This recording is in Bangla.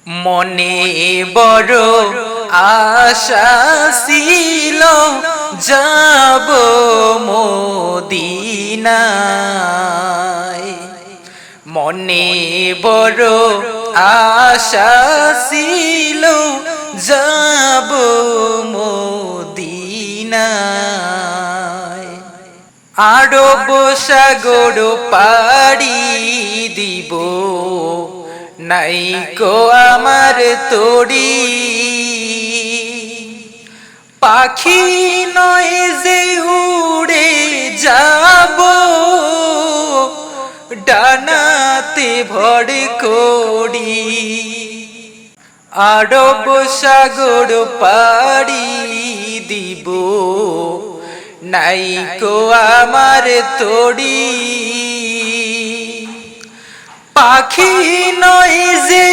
মনে বড় আশা ছিল যাব মদিনায়। মনে বড় আশা ছিল যাব মদিনায়। আরব সাগর পাড়ি দিব, নাইকো আমার তরি। পাখি নয় যে উড়ে যাব, ডানাতে ভর করি। আরব সাগর পাড়ি দিব, নাইকো আমার তরি। পাখি নয় যে